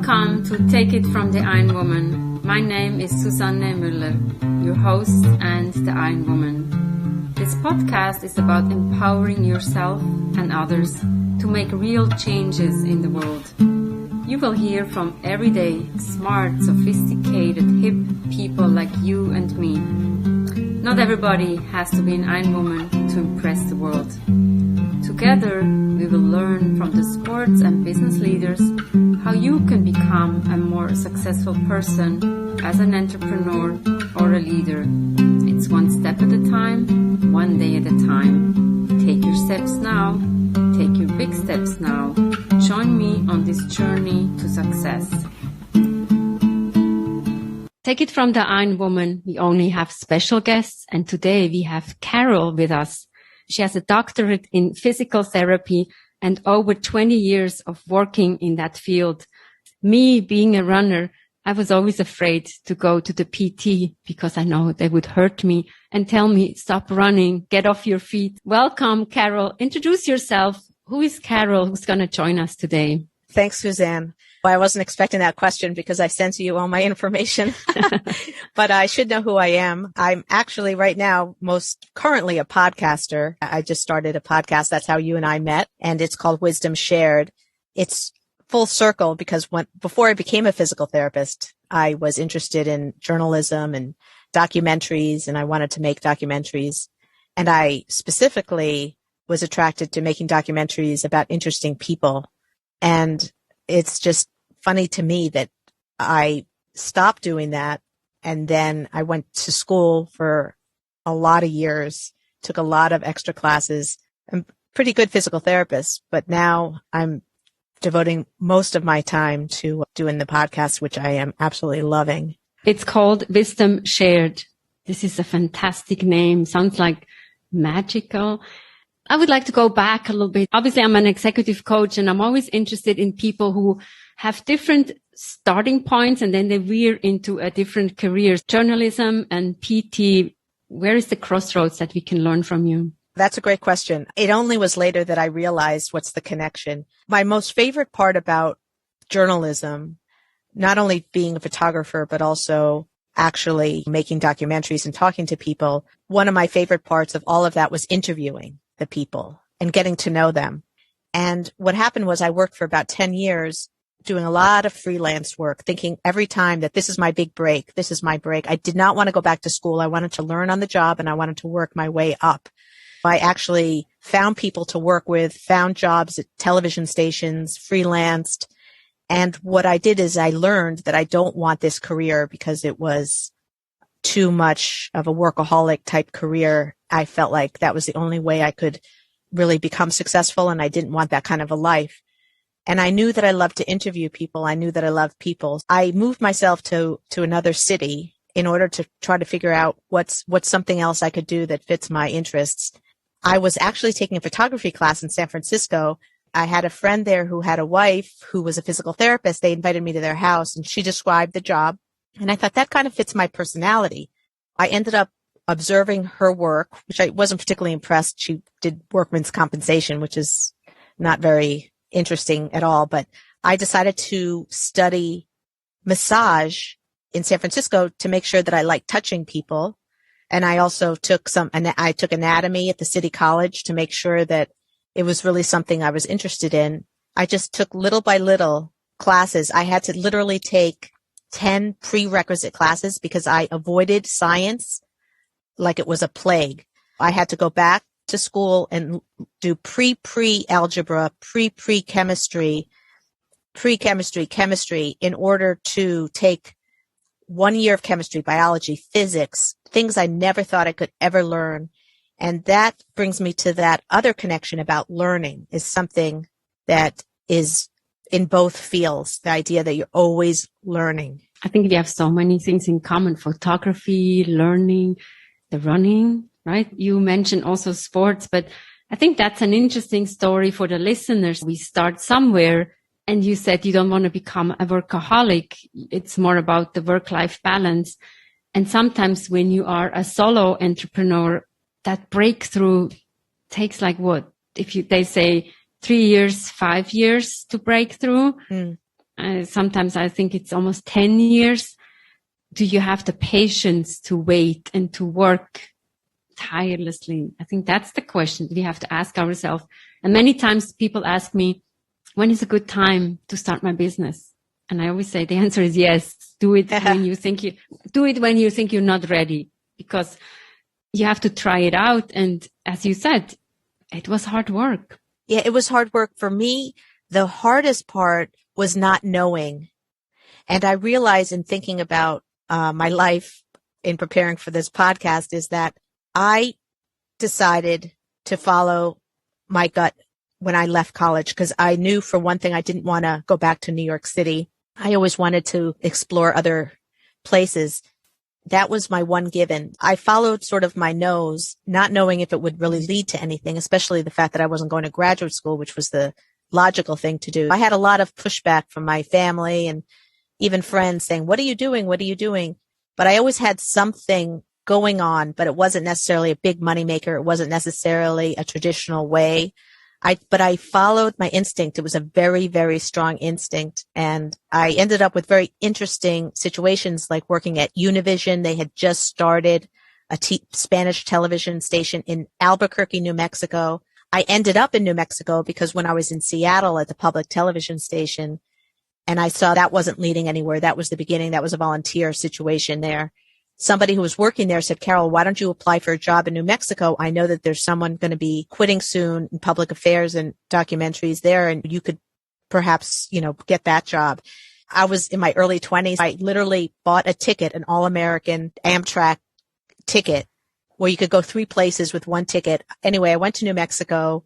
Welcome to Take It from the Ironwoman. My name is Susanne Müller, your host and the Ironwoman. This podcast is about empowering yourself and others to make real changes in the world. You will hear from everyday, smart, sophisticated, hip people like you and me. Not everybody has to be an Ironwoman to impress the world. Together, we will learn from the sports and business leaders how you can become a more successful person as an entrepreneur or a leader. It's one step at a time, one day at a time. Take your steps now. Take your big steps now. Join me on this journey to success. Take it from the Ironwoman. We only have special guests, and today we have Carole with us. She has a doctorate in physical therapy and over 20 years of working in that field. Me, being a runner, I was always afraid to go to the PT because I know they would hurt me and tell me, stop running, get off your feet. Welcome, Carole. Introduce yourself. Who is Carole who's going to join us today? Thanks, Suzanne. Well, I wasn't expecting that question because I sent you all my information, but I should know who I am. I'm actually right now most currently a podcaster. I just started a podcast. That's how you and I met, and it's called Wisdom Shared. It's full circle because before I became a physical therapist, I was interested in journalism and documentaries, and I wanted to make documentaries. And I specifically was attracted to making documentaries about interesting people. And it's just funny to me that I stopped doing that. And then I went to school for a lot of years, took a lot of extra classes. I'm a pretty good physical therapist, but now I'm devoting most of my time to doing the podcast, which I am absolutely loving. It's called Wisdom Shared. This is a fantastic name. Sounds like magical. I would like to go back a little bit. Obviously, I'm an executive coach, and I'm always interested in people who have different starting points and then they veer into a different careers. Journalism and PT, where is the crossroads that we can learn from you? That's a great question. It only was later that I realized what's the connection. My most favorite part about journalism, not only being a photographer, but also actually making documentaries and talking to people, one of my favorite parts of all of that was interviewing the people and getting to know them. And what happened was I worked for about 10 years doing a lot of freelance work, thinking every time that this is my big break. This is my break. I did not want to go back to school. I wanted to learn on the job and I wanted to work my way up. I actually found people to work with, found jobs at television stations, freelanced. And what I did is I learned that I don't want this career because it was too much of a workaholic type career. I felt like that was the only way I could really become successful, and I didn't want that kind of a life. And I knew that I loved to interview people. I knew that I loved people. I moved myself to another city in order to try to figure out what's something else I could do that fits my interests. I was actually taking a photography class in San Francisco. I had a friend there who had a wife who was a physical therapist. They invited me to their house and she described the job. And I thought that kind of fits my personality. I ended up observing her work, which I wasn't particularly impressed. She did workman's compensation, which is not very interesting at all. But I decided to study massage in San Francisco to make sure that I liked touching people. And I also took anatomy at the City College to make sure that it was really something I was interested in. I just took little by little classes. I had to literally take 10 prerequisite classes because I avoided science like it was a plague. I had to go back to school and do pre-algebra, pre-chemistry, chemistry in order to take 1 year of chemistry, biology, physics, things I never thought I could ever learn. And that brings me to that other connection about learning is something that is in both fields, the idea that you're always learning. I think we have so many things in common: photography, learning, the running, right? You mentioned also sports, but I think that's an interesting story for the listeners. We start somewhere, and you said you don't want to become a workaholic. It's more about the work-life balance. And sometimes when you are a solo entrepreneur, that breakthrough takes like what? They say 3 years, 5 years to break through. Sometimes I think it's almost 10 years. Do you have the patience to wait and to work tirelessly? I think that's the question we have to ask ourselves. And many times people ask me, when is a good time to start my business? And I always say the answer is yes. Do it when you think you're not ready, because you have to try it out. And as you said, it was hard work. Yeah, it was hard work for me. The hardest part was not knowing. And I realized in thinking about my life in preparing for this podcast is that I decided to follow my gut when I left college, because I knew, for one thing, I didn't want to go back to New York City. I always wanted to explore other places. That was my one given. I followed sort of my nose, not knowing if it would really lead to anything, especially the fact that I wasn't going to graduate school, which was the logical thing to do. I had a lot of pushback from my family and even friends saying, what are you doing? What are you doing? But I always had something going on, but it wasn't necessarily a big moneymaker. It wasn't necessarily a traditional way. But I followed my instinct. It was a very, very strong instinct. And I ended up with very interesting situations, like working at Univision. They had just started a Spanish television station in Albuquerque, New Mexico. I ended up in New Mexico because when I was in Seattle at the public television station, and I saw that wasn't leading anywhere. That was the beginning. That was a volunteer situation there. Somebody who was working there said, Carole, why don't you apply for a job in New Mexico? I know that there's someone going to be quitting soon in public affairs and documentaries there, and you could perhaps, get that job. I was in my early 20s. I literally bought a ticket, an all-American Amtrak ticket, where you could go 3 places with one ticket. Anyway, I went to New Mexico.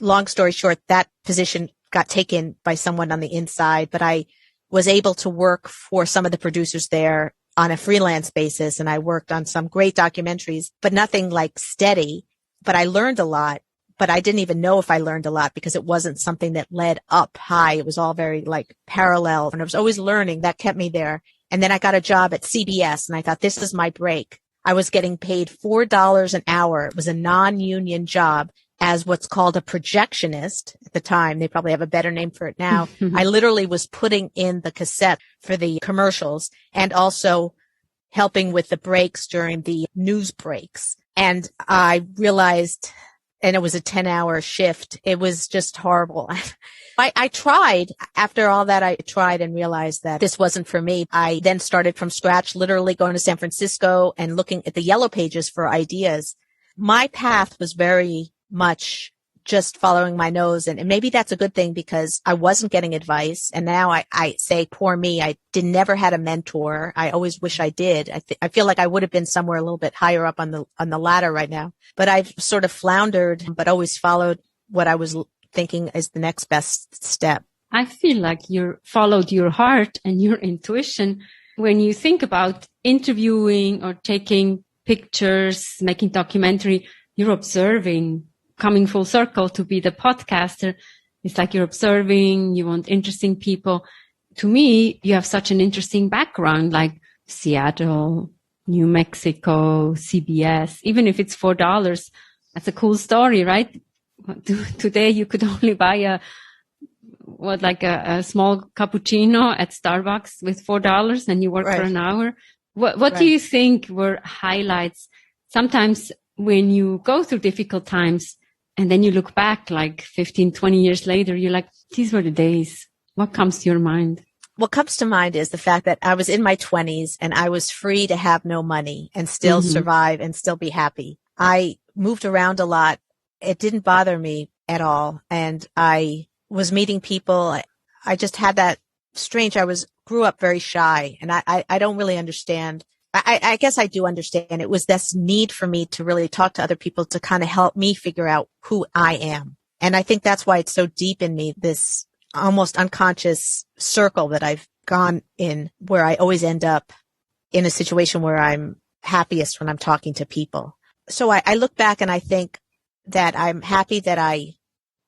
Long story short, that position got taken by someone on the inside, but I was able to work for some of the producers there on a freelance basis. And I worked on some great documentaries, but nothing like steady. But I learned a lot, but I didn't even know if I learned a lot because it wasn't something that led up high. It was all very like parallel. And I was always learning. That kept me there. And then I got a job at CBS and I thought, this is my break. I was getting paid $4 an hour. It was a non-union job as what's called a projectionist at the time. They probably have a better name for it now. I literally was putting in the cassette for the commercials and also helping with the breaks during the news breaks. And I realized, and it was a 10-hour shift. It was just horrible. I tried. After all that, I tried and realized that this wasn't for me. I then started from scratch, literally going to San Francisco and looking at the yellow pages for ideas. My path was very much just following my nose. And maybe that's a good thing because I wasn't getting advice. And now I say, poor me, I never had a mentor. I always wish I did. I feel like I would have been somewhere a little bit higher up on the ladder right now. But I've sort of floundered, but always followed what I was thinking is the next best step. I feel like you followed your heart and your intuition. When you think about interviewing or taking pictures, making documentary, you're observing. Coming full circle to be the podcaster, it's like you're observing, you want interesting people. To me, you have such an interesting background, like Seattle, New Mexico, CBS, even if it's $4, that's a cool story, right? Today you could only buy a small cappuccino at Starbucks with $4 and you work for an hour. What do you think were highlights? Sometimes when you go through difficult times, and then you look back like 15, 20 years later, you're like, these were the days. What comes to your mind? What comes to mind is the fact that I was in my 20s and I was free to have no money and still survive and still be happy. I moved around a lot. It didn't bother me at all. And I was meeting people. I just had that strange, grew up very shy and I don't really understand. I guess I do understand. It was this need for me to really talk to other people to kind of help me figure out who I am. And I think that's why it's so deep in me, this almost unconscious circle that I've gone in where I always end up in a situation where I'm happiest when I'm talking to people. So I look back and I think that I'm happy that I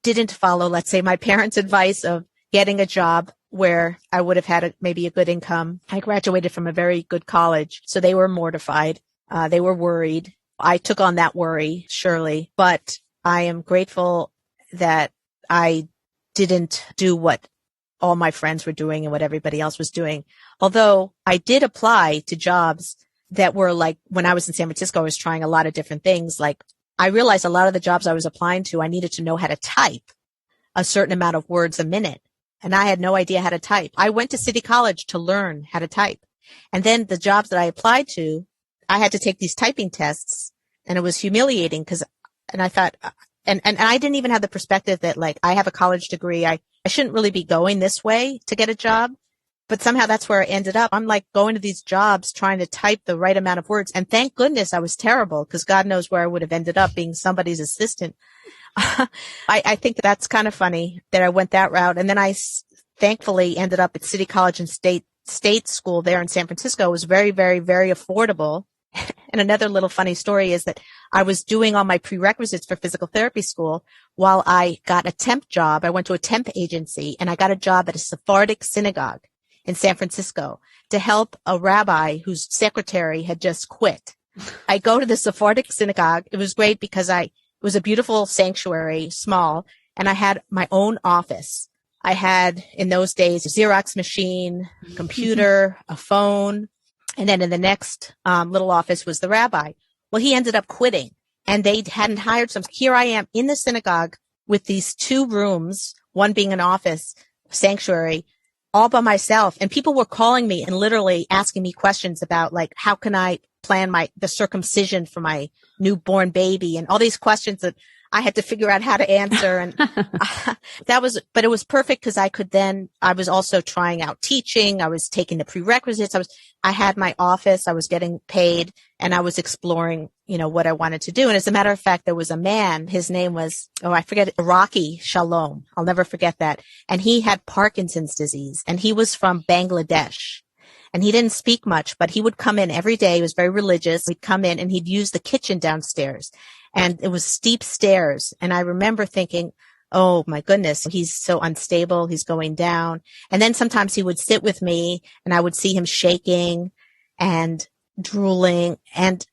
didn't follow, let's say, my parents' advice of getting a job where I would have had maybe a good income. I graduated from a very good college, so they were mortified. They were worried. I took on that worry, surely, but I am grateful that I didn't do what all my friends were doing and what everybody else was doing. Although I did apply to jobs that were like, when I was in San Francisco, I was trying a lot of different things. Like I realized a lot of the jobs I was applying to, I needed to know how to type a certain amount of words a minute. And I had no idea how to type. I went to City College to learn how to type. And then the jobs that I applied to, I had to take these typing tests, and it was humiliating and I thought, and I didn't even have the perspective that like, I have a college degree. I shouldn't really be going this way to get a job, but somehow that's where I ended up. I'm like going to these jobs trying to type the right amount of words. And thank goodness I was terrible, because God knows where I would have ended up, being somebody's assistant. I think that's kind of funny that I went that route. And then I thankfully ended up at City College and State School there in San Francisco. It was very, very, very affordable. And another little funny story is that I was doing all my prerequisites for physical therapy school while I got a temp job. I went to a temp agency and I got a job at a Sephardic synagogue in San Francisco to help a rabbi whose secretary had just quit. I go to the Sephardic synagogue. It was great because it was a beautiful sanctuary, small, and I had my own office. I had, in those days, a Xerox machine, computer, a phone. And then in the next little office was the rabbi. Well, he ended up quitting and they hadn't hired some. Here I am in the synagogue with these 2 rooms, one being an office, sanctuary, all by myself. And people were calling me and literally asking me questions about like, how can I plan the circumcision for my newborn baby, and all these questions that I had to figure out how to answer. And but it was perfect because I was also trying out teaching. I was taking the prerequisites. I had my office. I was getting paid and I was exploring, what I wanted to do. And as a matter of fact, there was a man, his name was, I forget, Rocky Shalom. I'll never forget that. And he had Parkinson's disease and he was from Bangladesh. And he didn't speak much, but he would come in every day. He was very religious. He'd come in and he'd use the kitchen downstairs. And it was steep stairs. And I remember thinking, oh my goodness, he's so unstable. He's going down. And then sometimes he would sit with me and I would see him shaking and drooling. And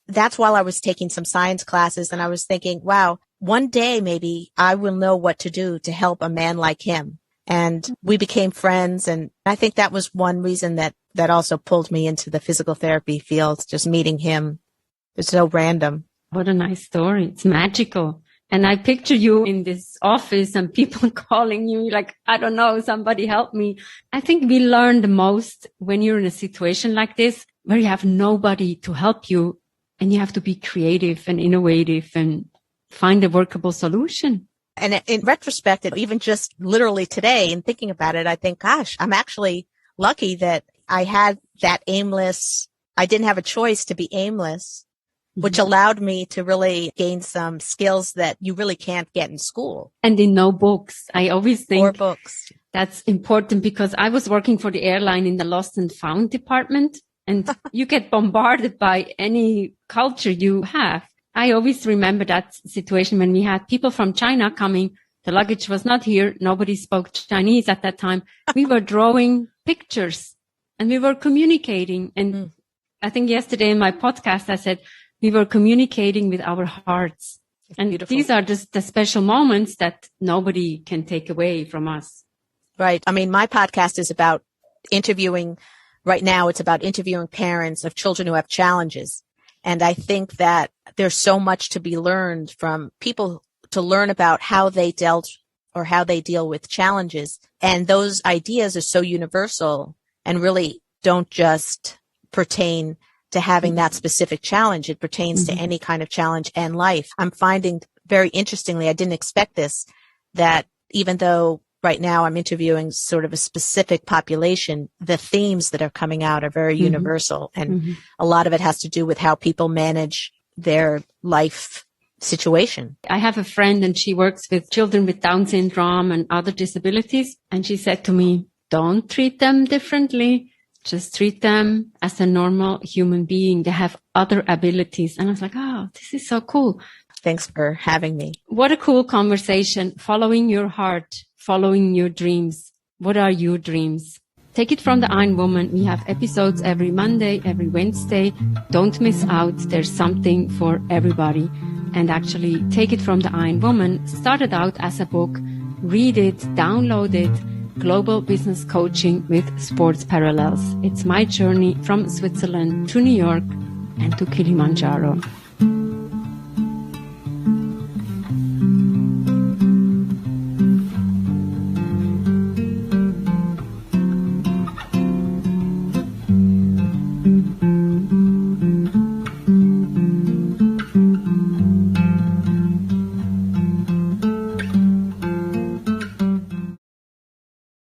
that's while I was taking some science classes. And I was thinking, wow, one day maybe I will know what to do to help a man like him. And we became friends. And I think that was one reason that also pulled me into the physical therapy field, just meeting him. It's so random. What a nice story. It's magical. And I picture you in this office and people calling you like, I don't know, somebody help me. I think we learn the most when you're in a situation like this, where you have nobody to help you and you have to be creative and innovative and find a workable solution. And in retrospect, even just literally today and thinking about it, I think, gosh, I'm actually lucky that I had that I didn't have a choice to be aimless, which allowed me to really gain some skills that you really can't get in school. And in no books. I always think or books. That's important because I was working for the airline in the lost and found department, and you get bombarded by any culture you have. I always remember that situation when we had people from China coming. The luggage was not here. Nobody spoke Chinese at that time. We were drawing pictures and we were communicating. And I think yesterday in my podcast, I said we were communicating with our hearts. And beautiful. These are just the special moments that nobody can take away from us. Right. I mean, my podcast is about interviewing. Right now, it's about interviewing parents of children who have challenges. And I think that there's so much to be learned from people to learn about how they dealt or how they deal with challenges. And those ideas are so universal and really don't just pertain to having that specific challenge. It pertains to any kind of challenge and life. I'm finding very interestingly, I didn't expect this, that even though right now I'm interviewing sort of a specific population, the themes that are coming out are very universal. And a lot of it has to do with how people manage their life situation. I have a friend and she works with children with Down syndrome and other disabilities. And she said to me, don't treat them differently. Just treat them as a normal human being. They have other abilities. And I was like, oh, this is so cool. Thanks for having me. What a cool conversation. Following your heart, following your dreams. What are your dreams? Take it from the Ironwoman. We have episodes every Monday, every Wednesday. Don't miss out. There's something for everybody. And actually, Take It from the Ironwoman started out as a book. Read it, download it, Global Business Coaching with Sports Parallels. It's my journey from Switzerland to New York and to Kilimanjaro.